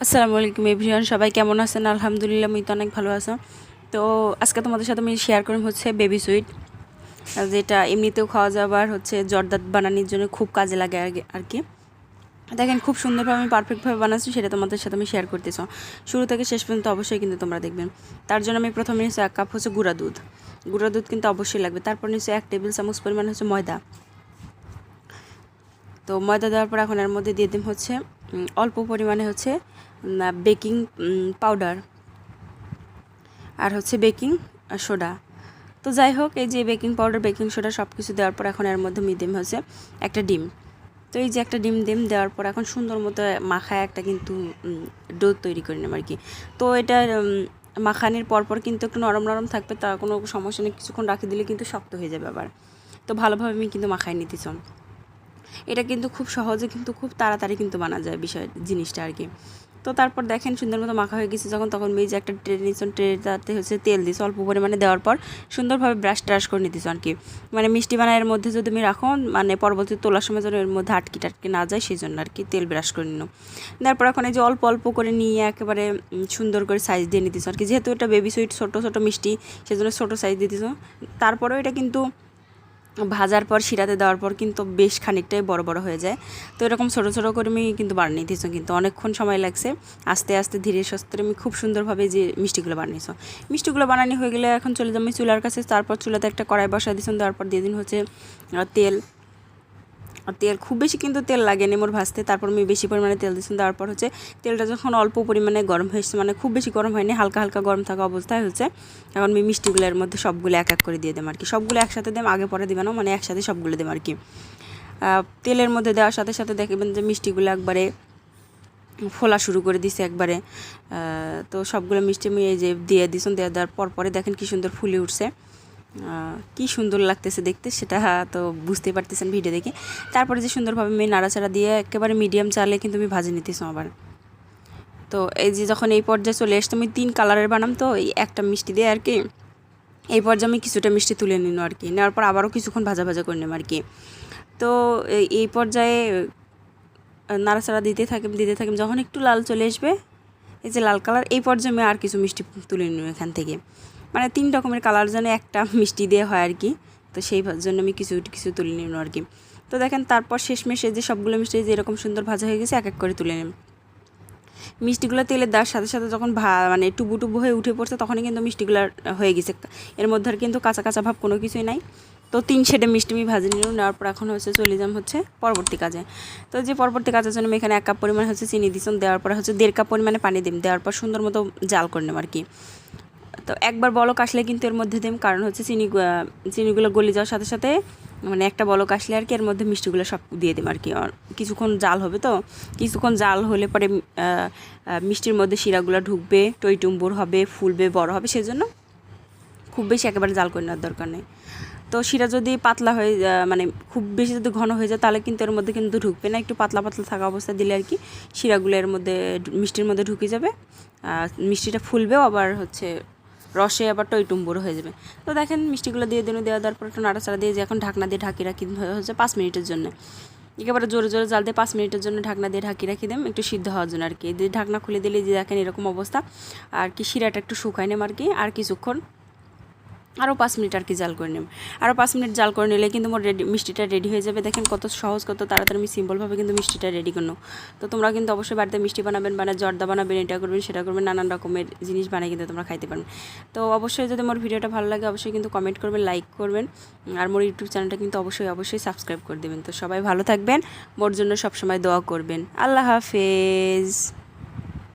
আসসালামু আলাইকুম এভরিওয়ান, সবাই কেমন আছেন? আলহামদুলিল্লাহ, আমি তো অনেক ভালো আছি। তো আজকে তোমাদের সাথে আমি শেয়ার করব হচ্ছে বেবি সুইট, যেটা এমনিতেও খাওয়া যাবে আর হচ্ছে জর্দাত বানানোর জন্য খুব কাজে লাগে আর কি। দেখেন খুব সুন্দরভাবে আমি পারফেক্টভাবে বানাচ্ছি, সেটা তোমাদের সাথে আমি শেয়ার করতেছি। শুরু থেকে শেষ পর্যন্ত অবশ্যই কিন্তু তোমরা দেখবেন। তার জন্য আমি প্রথমে নিচ্ছি 1 কাপ হচ্ছে গুঁড়া দুধ কিন্তু অবশ্যই লাগবে। তারপর নিচ্ছি 1 টেবিল চামচ পরিমাণ হচ্ছে ময়দা। তো ময়দা দেওয়ার পর এখন এর মধ্যে দিয়ে দিন হচ্ছে অল্প পরিমাণে হচ্ছে বেকিং পাউডার আর হচ্ছে বেকিং সোডা। তো যাই হোক, এই যে বেকিং পাউডার বেকিং সোডা সব কিছু দেওয়ার পর এখন এর মধ্যে মিডিয়াম হচ্ছে একটা ডিম। তো এই যে একটা ডিম দেওয়ার পর এখন সুন্দর মতো মাখায় একটা কিন্তু ডো তৈরি করে নেব আর কি। তো এটা মাখানির পরপর কিন্তু একটু নরম নরম থাকবে, তা কোনো সমস্যা নেই, কিছুক্ষণ রাখি দিলে কিন্তু শক্ত হয়ে যাবে আবার। তো ভালোভাবে আমি কিন্তু মাখায় নিতেছি। এটা কিন্তু খুব সহজে কিন্তু খুব তাড়াতাড়ি কিন্তু বানা যায় জিনিসটা আর কি। তো তারপর দেখেন সুন্দর মতো মাখা হয়ে গেছে যখন, তখন মেয়ে যে একটা ট্রে নিয়েছেন, ট্রেটাতে হচ্ছে তেল দিয়েছে অল্প পরিমাণে, দেওয়ার পর সুন্দরভাবে ব্রাশ করে নিতেছে আর কি। মানে মিষ্টি বানায়ের মধ্যে যদি আমি রাখো, মানে পরবর্তী তোলার সময় যেন এর মধ্যে আটকি টাটকি না যায়, সেই জন্য আর কি তেল ব্রাশ করে নিল। তারপর এখন এই যে অল্প অল্প করে নিয়ে একেবারে সুন্দর করে সাইজ দিয়ে নিতেছে আর কি। যেহেতু এটা বেবি সুইট ছোটো ছোটো মিষ্টি, সেজন্য ছোটো সাইজ দিতেছ। তারপরেও এটা কিন্তু ভাজার পর শিরাতে দেওয়ার পর কিন্তু বেশ খানিকটাই বড় বড় হয়ে যায়। তো এরকম ছোটো ছোটো করে আমি কিন্তু বানিয়ে দিয়েছি, কিন্তু অনেকক্ষণ সময় লাগছে। আস্তে আস্তে ধীরে সুস্থে আমি খুব সুন্দরভাবে যে মিষ্টিগুলো বানিয়েছি। মিষ্টিগুলো বানানো হয়ে গেলে এখন চলে যাবো চুলার কাছে। তারপর চুলাতে একটা কড়াই বসা দিয়েছেন, দেওয়ার পর দিয়ে দিন হচ্ছে তেল। তেল খুব বেশি কিন্তু তেল লাগে নেমোর ভাজতে। তারপর আমি বেশি পরিমাণে তেল দিয়েছি, তারপর হচ্ছে তেলটা যখন অল্প পরিমাণে গরম হয়েছে, মানে খুব বেশি গরম হয়নি, হালকা হালকা গরম থাকা অবস্থায় হচ্ছে এখন আমি মিষ্টিগুলোর মধ্যে সবগুলো এক এক করে দিয়ে দেবো আর কি। সবগুলো একসাথে দেব, আগে পরে দেবে না, মানে একসাথে সবগুলো দেবো আর কি। তেলের মধ্যে দেওয়ার সাথে সাথে দেখবেন যে মিষ্টিগুলো একবারে ফোলা শুরু করে দিছে একবারে। তো সবগুলো মিষ্টি আমি এই যে দিয়ে দিয়েছেন, দেওয়ার পর পরে দেখেন কী সুন্দর ফুলে উঠছে, কি সুন্দর লাগতেছে দেখতে, সেটা তো বুঝতেই পারতেছেন ভিডিও দেখে। তারপরে যে সুন্দরভাবে আমি নাড়াচাড়া দিয়ে একেবারে মিডিয়াম চালে কিন্তু আমি ভাজি নিতেছি আবার। তো এই যে যখন এই পর্যায়ে চলে আসতো, আমি 3 কালারের বানাম, তো এই একটা মিষ্টি দিয়ে আর কি এই পর্যায়ে আমি কিছুটা মিষ্টি তুলে নিন আর কি। নেওয়ার পর আবারও কিছুক্ষণ ভাজা ভাজা করে নেব আর কি। তো এই পর্যায়ে নাড়াচাড়া দিতে থাকি যখন একটু লাল চলে আসবে, এই যে লাল কালার, এই পর্যায়ে আমি আর কিছু মিষ্টি তুলে নিব এখান থেকে। মানে 3 রকমের কালার যেন একটা মিষ্টি দিয়ে হয় আর কি। তো সেই জন্য আমি কিছু কিছু তুলে নিব আর কি। তো দেখেন তারপর শেষমেশে যে সবগুলো মিষ্টি যে এরকম সুন্দর ভাজা হয়ে গেছে, এক এক করে তুলে নিন। মিষ্টিগুলো তেলের দেওয়ার সাথে সাথে যখন মানে টুবু টুবু হয়ে উঠে পড়ছে, তখনই কিন্তু মিষ্টিগুলো হয়ে গেছে। এর মধ্যে আর কিন্তু কাঁচা কাঁচা ভাব কোনো কিছুই নাই। তো 3 শেডে মিষ্টি আমি ভাজি নিলাম, নেওয়ার পর এখন হচ্ছে চলে যাম হচ্ছে পরবর্তী কাজে। তো যে পরবর্তী কাজের জন্য আমি এখানে 1 কাপ পরিমাণ হচ্ছে চিনি দিচ্ছি, দেওয়ার পর হচ্ছে 1.5 কাপ পরিমাণে পানি দিম, দেওয়ার পর সুন্দর মতো জাল করে নেব আর কি। তো একবার বলক আসলে কিন্তু এর মধ্যে দিম, কারণ হচ্ছে চিনিগুলো গলে যাওয়ার সাথে সাথে মানে একটা বলক আসলে আর কি এর মধ্যে মিষ্টিগুলো সব দিয়ে দিম আর কি। কিছুক্ষণ জাল হবে, তো কিছুক্ষণ জাল হলে পরে মিষ্টির মধ্যে শিরাগুলো ঢুকবে, টইটুম্বুর হবে, ফুলবে, বড় হবে, সেজন্য খুব বেশি একেবারে জাল করে নেওয়ার দরকার নেই। তো শিরা যদি পাতলা হয়ে মানে খুব বেশি যদি ঘন হয়ে যায়, তাহলে কিন্তু এর মধ্যে কিন্তু ঢুকবে না। একটু পাতলা পাতলা থাকা অবস্থা দিলে আর কি শিরাগুলো এর মধ্যে মিষ্টির মধ্যে ঢুকে যাবে, মিষ্টিটা ফুলবেও, আবার হচ্ছে রসে আবার টইটুম্বুরও হয়ে যাবে। তো দেখেন মিষ্টিগুলো দিয়ে দেওয়ার পর একটু নাড়াচাড়া দিয়ে যে এখন ঢাকনা দিয়ে ঢাকি রাখি হচ্ছে 5 মিনিটের জন্য। একেবারে জোরে জোরে জাল দিয়ে 5 মিনিটের জন্য ঢাকনা দিয়ে ঢাকি রাখি দেম, একটু সিদ্ধ হওয়ার জন্য আর কি। দিয়ে ঢাকনা খুলে দিলে যে দেখেন এরকম অবস্থা আর কি, শিরাটা একটু শুকায় নেম আর কি। আর কিছুক্ষণ আরও 5 মিনিট আর কি জাল করে নেব। আরও 5 মিনিট জাল করে নিলে কিন্তু মোর মিষ্টিটা রেডি হয়ে যাবে। দেখেন কত সহজ, কত তাড়াতাড়ি আমি সিম্পলভাবে কিন্তু মিষ্টিটা রেডি করব। তো তোমরা কিন্তু অবশ্যই বাড়িতে মিষ্টি বানাবেন, জর্দা বানাবেন, এটা করবেন সেটা করবেন, নানান রকমের জিনিস বানিয়ে কিন্তু তোমরা খাইতে পারেন। তো অবশ্যই যদি মোর ভিডিওটা ভালো লাগে অবশ্যই কিন্তু কমেন্ট করবেন, লাইক করবেন, আর মোর ইউটিউব চ্যানেলটা কিন্তু অবশ্যই সাবস্ক্রাইব করে দেবেন। তো সবাই ভালো থাকবেন, মোর জন্য সবসময় দোয়া করবেন। আল্লাহ হাফেজ।